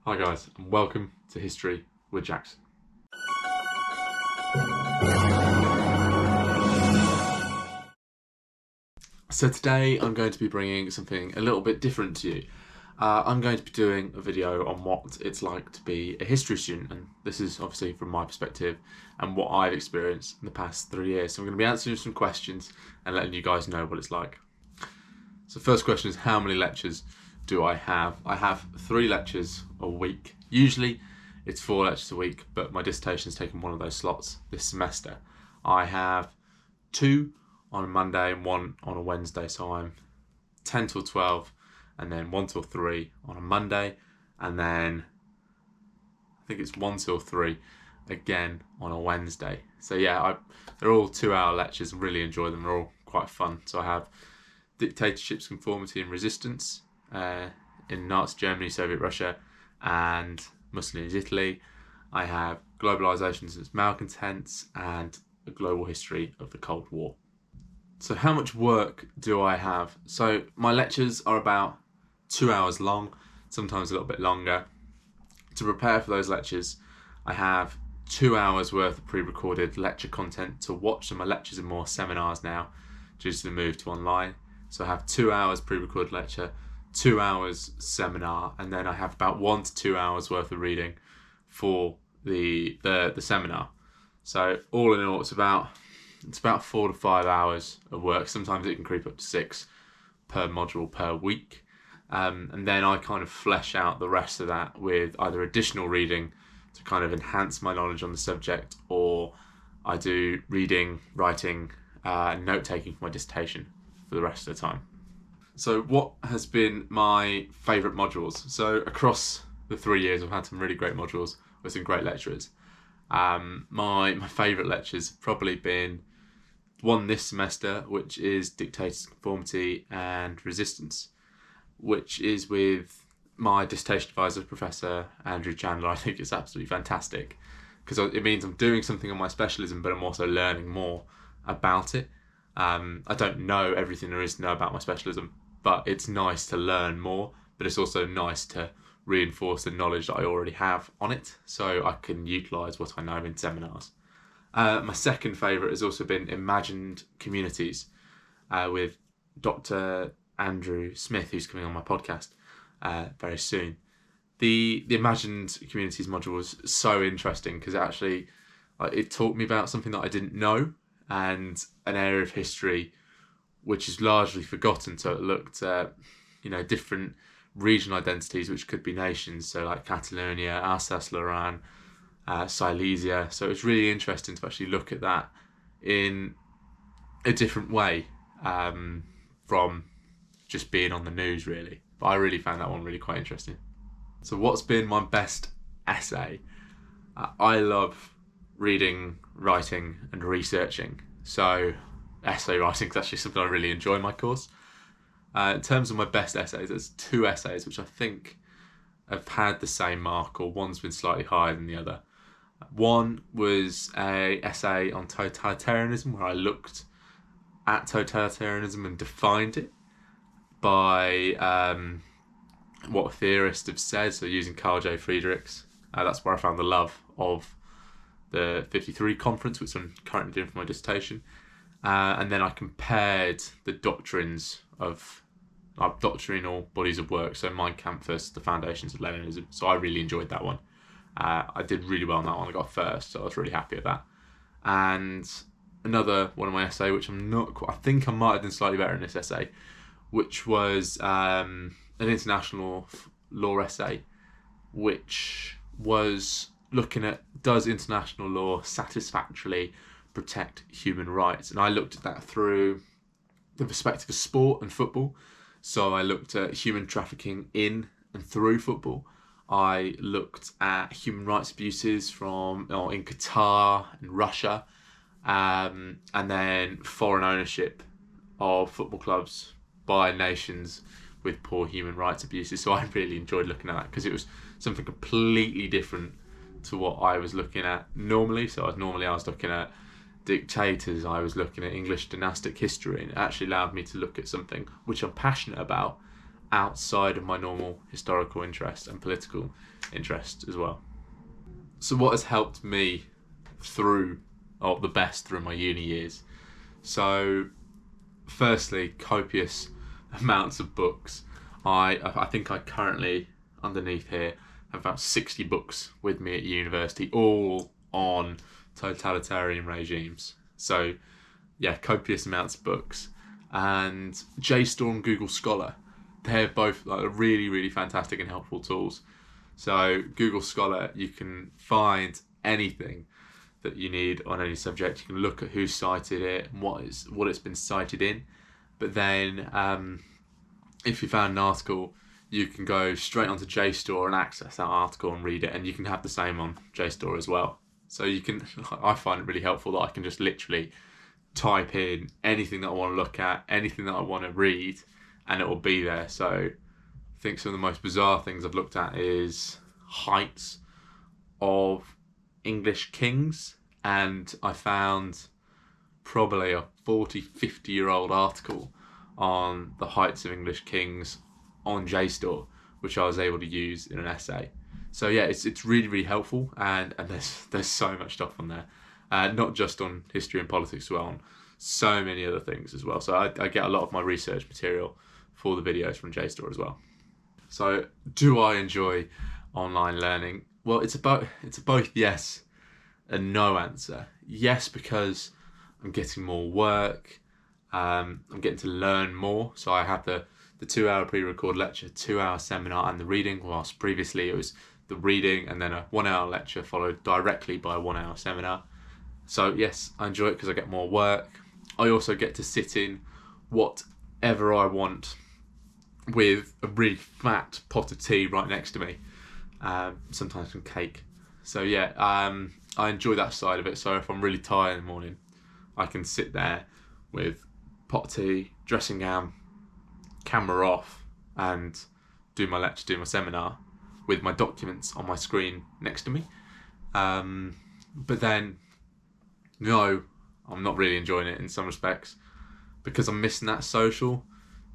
Hi guys, and welcome to History with Jackson. So today I'm going to be bringing something a little bit different to you. I'm going to be doing a video on what it's like to be a history student, and this is obviously from my perspective and what I've experienced in the past 3 years. So I'm going to be answering some questions and letting you guys know what it's like. So first question is, how many lectures do I have? I have 3 lectures a week. Usually it's 4 lectures a week, but my dissertation has taken one of those slots this semester. I have 2 on a Monday and 1 on a Wednesday, so I'm 10 till 12 and then 1 till 3 on a Monday, and then I think it's 1 till 3 again on a Wednesday. So yeah, they're all 2-hour lectures. I really enjoy them. They're all quite fun. So I have dictatorships, conformity and resistance in Nazi Germany, Soviet Russia and Mussolini's Italy. I have globalisation and its malcontents and a global history of the Cold War. So how much work do I have? So my lectures are about 2 hours long, sometimes a little bit longer. To prepare for those lectures, I have 2 hours worth of pre-recorded lecture content to watch. So my lectures are more seminars now due to the move to online. So I have 2 hours pre-recorded lecture, 2 hours seminar, and then I have about 1 to 2 hours worth of reading for the seminar. So all in all, it's about 4 to 5 hours of work. Sometimes it can creep up to 6 per module per week. And then I kind of flesh out the rest of that with either additional reading to kind of enhance my knowledge on the subject, or I do reading, writing, note-taking for my dissertation for the rest of the time. So what has been my favourite modules? So across the 3 years, I've had some really great modules with some great lecturers. My favourite lectures have probably been one this semester, which is Dictators, Conformity and Resistance, which is with my dissertation advisor, Professor Andrew Chandler. I think it's absolutely fantastic because it means I'm doing something on my specialism, but I'm also learning more about it. I don't know everything there is to know about my specialism, but it's nice to learn more, but it's also nice to reinforce the knowledge that I already have on it, so I can utilise what I know in seminars. My second favourite has also been Imagined Communities with Dr. Andrew Smith, who's coming on my podcast very soon. The Imagined Communities module was so interesting because it taught me about something that I didn't know and an area of history which is largely forgotten. So it looked at different regional identities which could be nations, so like Catalonia, Alsace-Lorraine, Silesia. So it's really interesting to actually look at that in a different way from just being on the news, really. But I really found that one really quite interesting. So what's been my best essay? I love reading, writing and researching. So essay writing is actually something I really enjoy in my course. In terms of my best essays, there's 2 essays which I think have had the same mark, or one's been slightly higher than the other. One was an essay on totalitarianism, where I looked at totalitarianism and defined it by what theorists have said, so using Carl J. Friedrichs. That's where I found the love of the 53 conference, which I'm currently doing for my dissertation. And then I compared the doctrines of doctrinal bodies of work, so Mein Kampf versus the Foundations of Leninism. So I really enjoyed that one. I did really well on that one. I got first, so I was really happy with that. And another one of my essay, which I think I might have done slightly better in this essay, which was an international law essay, which was looking at, does international law satisfactorily protect human rights? And I looked at that through the perspective of sport and football. So I looked at human trafficking in and through football. I looked at human rights abuses in Qatar and Russia, and then foreign ownership of football clubs by nations with poor human rights abuses. So I really enjoyed looking at that because it was something completely different to what I was looking at normally. So I was looking at dictators, I was looking at English dynastic history, and it actually allowed me to look at something which I'm passionate about outside of my normal historical interest and political interest as well. So what has helped me through, or the best through my uni years? So firstly, copious amounts of books. I think I currently, underneath here, have about 60 books with me at university, all on totalitarian regimes. So yeah, copious amounts of books. And JSTOR and Google Scholar, they're both like really, really fantastic and helpful tools. So Google Scholar, you can find anything that you need on any subject. You can look at who cited it and what it's been cited in. But then if you found an article, you can go straight onto JSTOR and access that article and read it, and you can have the same on JSTOR as well. So you can, I find it really helpful that I can just literally type in anything that I want to look at, anything that I want to read, and it will be there. So I think some of the most bizarre things I've looked at is heights of English kings, and I found probably a 50-year-old article on the heights of English kings on JSTOR, which I was able to use in an essay. So yeah, it's really, really helpful, and there's so much stuff on there. Not just on history and politics as well, on so many other things as well. So I get a lot of my research material for the videos from JSTOR as well. So do I enjoy online learning? Well, it's a both yes and no answer. Yes, because I'm getting more work, I'm getting to learn more. So I have the 2-hour pre-record lecture, 2-hour seminar, and the reading, whilst previously it was the reading and then a 1-hour lecture followed directly by a 1-hour seminar. So yes, I enjoy it because I get more work. I also get to sit in whatever I want with a really fat pot of tea right next to me, sometimes some cake. So yeah, I enjoy that side of it. So if I'm really tired in the morning, I can sit there with pot of tea, dressing gown, camera off, and do my lecture, do my seminar with my documents on my screen next to me. But then, no, I'm not really enjoying it in some respects because I'm missing that social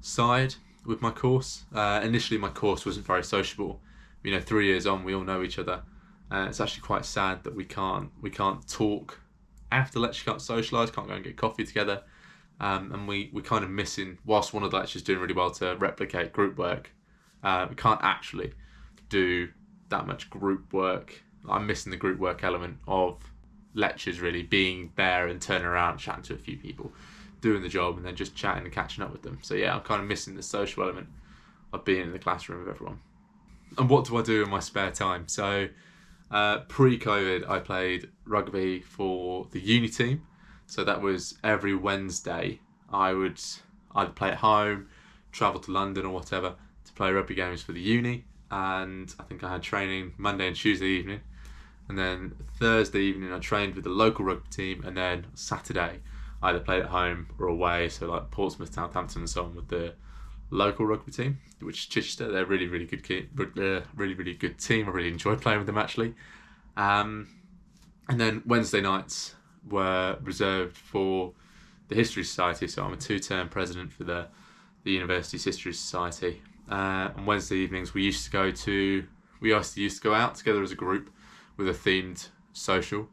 side with my course. Initially, my course wasn't very sociable. 3 years on, we all know each other. It's actually quite sad that we can't talk after lecture, can't socialise, can't go and get coffee together. And we kind of missing, whilst one of the lecturers doing really well to replicate group work, we can't actually do that much group work. I'm missing the group work element of lectures, really being there and turning around, chatting to a few people, doing the job, and then just chatting and catching up with them. So yeah, I'm kind of missing the social element of being in the classroom with everyone. And what do I do in my spare time? So pre-COVID, I played rugby for the uni team. So that was every Wednesday. I would either play at home, travel to London or whatever to play rugby games for the uni. And I think I had training Monday and Tuesday evening. And then Thursday evening I trained with the local rugby team. And then Saturday I either played at home or away. So like Portsmouth, Southampton and so on with the local rugby team, which is Chichester. They're really, really good really, really good team. I really enjoyed playing with them actually. And then Wednesday nights were reserved for the History Society. So I'm a 2-term president for the University's History Society. On Wednesday evenings we used to go out together as a group with a themed social,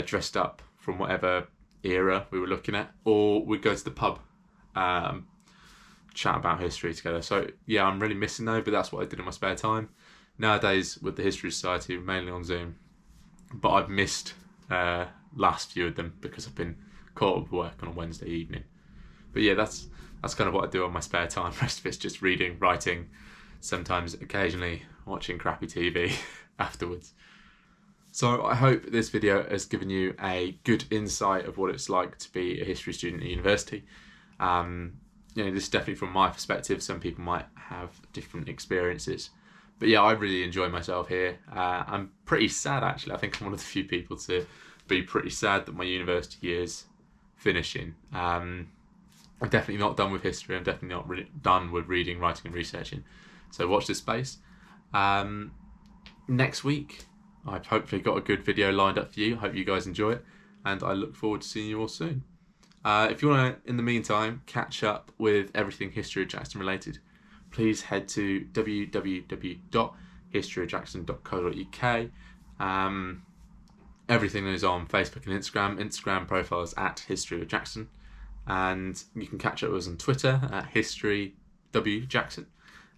dressed up from whatever era we were looking at, or we'd go to the pub, chat about history together. So yeah, I'm really missing those, but that's what I did in my spare time. Nowadays with the History Society, mainly on Zoom, but I've missed last few of them because I've been caught up with work on a Wednesday evening. But yeah, that's kind of what I do on my spare time. The rest of it's just reading, writing, sometimes occasionally watching crappy TV afterwards. So I hope this video has given you a good insight of what it's like to be a history student at university. This is definitely from my perspective. Some people might have different experiences. But yeah, I really enjoy myself here. I'm pretty sad actually. I think I'm one of the few people to be pretty sad that my university year's finishing. I'm definitely not done with history. I'm definitely not done with reading, writing and researching. So watch this space. Next week, I've hopefully got a good video lined up for you. I hope you guys enjoy it. And I look forward to seeing you all soon. If you want to, in the meantime, catch up with everything History of Chichester related, please head to www.historyofjackson.co.uk. Everything is on Facebook and Instagram. Instagram profile is at History of Jackson, and you can catch up with us on Twitter at HistoryWJackson,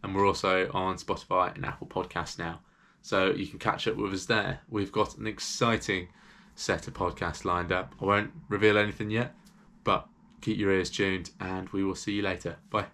and we're also on Spotify and Apple Podcasts now, so you can catch up with us there. We've got an exciting set of podcasts lined up. I won't reveal anything yet, but keep your ears tuned, and we will see you later. Bye.